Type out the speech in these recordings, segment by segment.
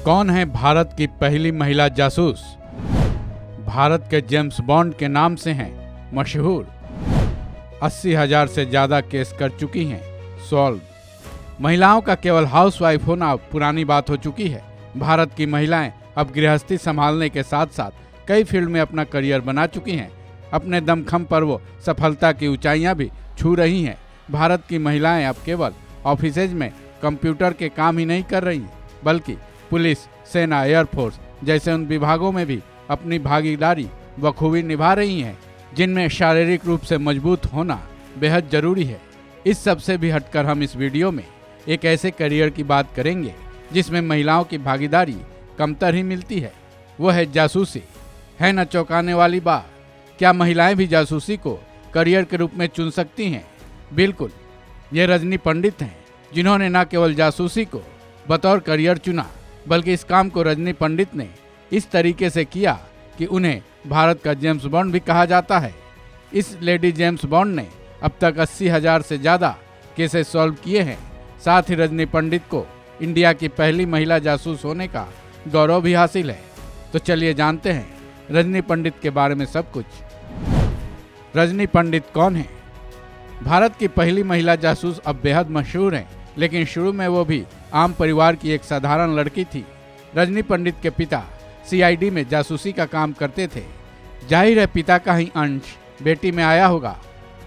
कौन है भारत की पहली महिला जासूस? भारत के जेम्स बॉन्ड के नाम से हैं मशहूर। 80,000 से ज्यादा केस कर चुकी हैं सॉल्व। महिलाओं का केवल हाउसवाइफ होना पुरानी बात हो चुकी है। भारत की महिलाएं अब गृहस्थी संभालने के साथ साथ कई फील्ड में अपना करियर बना चुकी हैं। अपने दमखम पर वो सफलता की ऊंचाइयां भी छू रही हैं। भारत की महिलाएं अब केवल ऑफिसेज में कंप्यूटर के काम ही नहीं कर रही, बल्कि पुलिस, सेना, एयरफोर्स जैसे उन विभागों में भी अपनी भागीदारी बखूबी निभा रही हैं, जिनमें शारीरिक रूप से मजबूत होना बेहद जरूरी है। इस सब से भी हटकर हम इस वीडियो में एक ऐसे करियर की बात करेंगे जिसमें महिलाओं की भागीदारी कमतर ही मिलती है। वो है जासूसी। है न चौंकाने वाली बात? क्या महिलाएं भी जासूसी को करियर के रूप में चुन सकती हैं? बिल्कुल। ये रजनी पंडित हैं, जिन्होंने न केवल जासूसी को बतौर करियर चुना, बल्कि इस काम को रजनी पंडित ने इस तरीके से किया कि उन्हें भारत का जेम्स बॉन्ड भी कहा जाता है। इस लेडी जेम्स बॉन्ड ने अब तक 80,000 से ज़्यादा केसेस सॉल्व किए हैं। साथ ही रजनी पंडित को इंडिया की पहली महिला जासूस होने का गौरव भी हासिल है। तो चलिए जानते हैं रजनी पंडित के बारे में सब कुछ। रजनी पंडित कौन है? भारत की पहली महिला जासूस अब बेहद मशहूर हैं, लेकिन शुरू में वो भी आम परिवार की एक साधारण लड़की थी। रजनी पंडित के पिता CID में जासूसी का काम करते थे। जाहिर है पिता का ही अंश बेटी में आया होगा।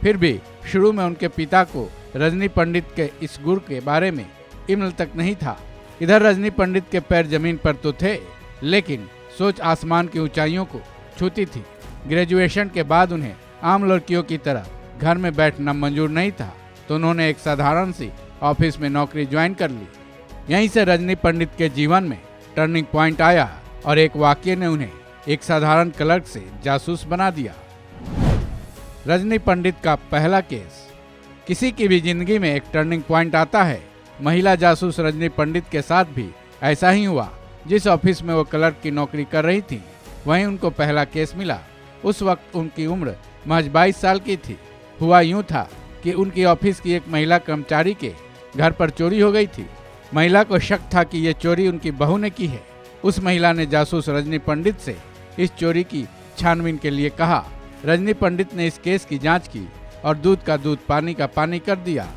फिर भी शुरू में उनके पिता को रजनी पंडित के इस गुण के बारे में इल्म तक नहीं था। इधर रजनी पंडित के पैर जमीन पर तो थे, लेकिन सोच आसमान की ऊंचाइयों को छूती थी। ग्रेजुएशन के बाद उन्हें आम लड़कियों की तरह घर में बैठना मंजूर नहीं था, तो उन्होंने एक साधारण सी ऑफिस में नौकरी ज्वाइन कर ली। यहीं से रजनी पंडित के जीवन में टर्निंग पॉइंट आया और एक वाकये ने उन्हें एक साधारण क्लर्क से जासूस बना दिया। रजनी पंडित का पहला केस। किसी की भी जिंदगी में एक टर्निंग पॉइंट आता है। महिला जासूस रजनी पंडित के साथ भी ऐसा ही हुआ। जिस ऑफिस में वो क्लर्क की नौकरी कर रही थी, वहीं उनको पहला केस मिला। उस वक्त उनकी उम्र महज 22 साल की थी। हुआ यूं था कि उनकी ऑफिस की एक महिला कर्मचारी के घर पर चोरी हो गई थी। महिला को शक था कि ये चोरी उनकी बहू ने की है। उस महिला ने जासूस रजनी पंडित से इस चोरी की छानबीन के लिए कहा। रजनी पंडित ने इस केस की जांच की और दूध का दूध, पानी का पानी कर दिया।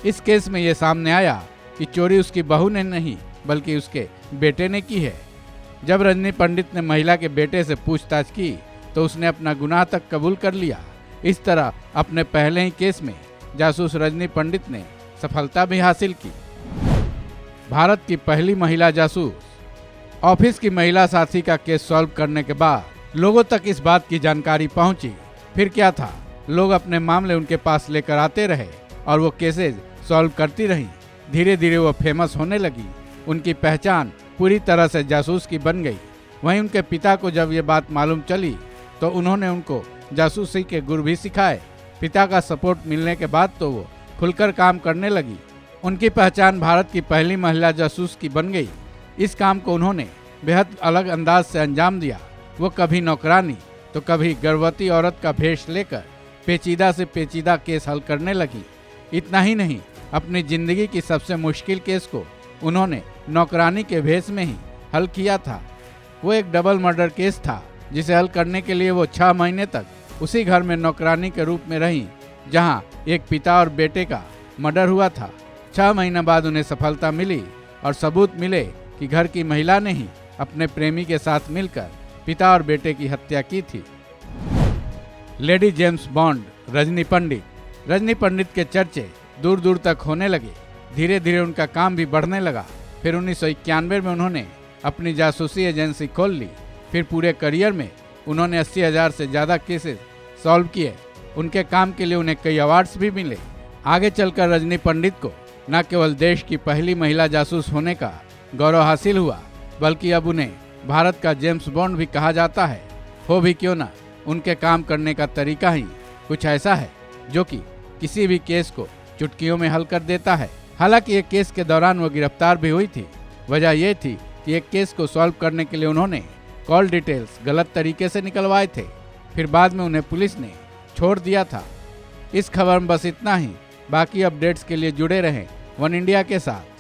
इस केस में ये सामने आया कि चोरी उसकी बहू ने नहीं, बल्कि उसके बेटे ने की है। जब रजनी पंडित ने महिला के बेटे से पूछताछ की, तो उसने अपना गुनाह तक कबूल कर लिया। इस तरह अपने पहले ही केस में जासूस रजनी पंडित ने सफलता भी हासिल की। भारत की पहली महिला जासूस। ऑफिस की महिला साथी का केस सॉल्व करने के बाद लोगों तक इस बात की जानकारी पहुंची। फिर क्या था, लोग अपने मामले उनके पास लेकर आते रहे और वो केसेस सॉल्व करती रहीं। धीरे धीरे वो फेमस होने लगी। उनकी पहचान पूरी तरह से जासूस की बन गई। वहीं उनके पिता को जब ये बात मालूम चली, तो उन्होंने उनको जासूसी के गुर भी सिखाए। पिता का सपोर्ट मिलने के बाद तो वो खुलकर काम करने लगी। उनकी पहचान भारत की पहली महिला जासूस की बन गई। इस काम को उन्होंने बेहद अलग अंदाज से अंजाम दिया। वो कभी नौकरानी तो कभी गर्भवती औरत का भेष लेकर पेचीदा से पेचीदा केस हल करने लगी। इतना ही नहीं, अपनी जिंदगी की सबसे मुश्किल केस को उन्होंने नौकरानी के भेष में ही हल किया था। वो एक डबल मर्डर केस था, जिसे हल करने के लिए वो 6 महीने तक उसी घर में नौकरानी के रूप में रहीं, जहां एक पिता और बेटे का मर्डर हुआ था। 6 महीने बाद उन्हें सफलता मिली और सबूत मिले कि घर की महिला ने ही अपने प्रेमी के साथ मिलकर पिता और बेटे की हत्या की थी। लेडी जेम्स बॉन्ड रजनी पंडित। रजनी पंडित के चर्चे दूर दूर तक होने लगे। धीरे धीरे उनका काम भी बढ़ने लगा। फिर 1991 में उन्होंने अपनी जासूसी एजेंसी खोल ली। फिर पूरे करियर में उन्होंने 80,000 से ज़्यादा केसेस सॉल्व किए। उनके काम के लिए उन्हें कई अवार्ड्स भी मिले। आगे चलकर रजनी पंडित को न केवल देश की पहली महिला जासूस होने का गौरव हासिल हुआ, बल्कि अब उन्हें भारत का जेम्स बॉन्ड भी कहा जाता है। हो भी क्यों ना, उनके काम करने का तरीका ही कुछ ऐसा है जो कि किसी भी केस को चुटकियों में हल कर देता है। हालांकि एक केस के दौरान वो गिरफ्तार भी हुई थी। वजह यह थी कि एक केस को सॉल्व करने के लिए उन्होंने कॉल डिटेल्स गलत तरीके से निकलवाए थे। फिर बाद में उन्हें पुलिस ने छोड़ दिया था। इस खबर में बस इतना ही। बाकी अपडेट्स के लिए जुड़े रहें वन इंडिया के साथ।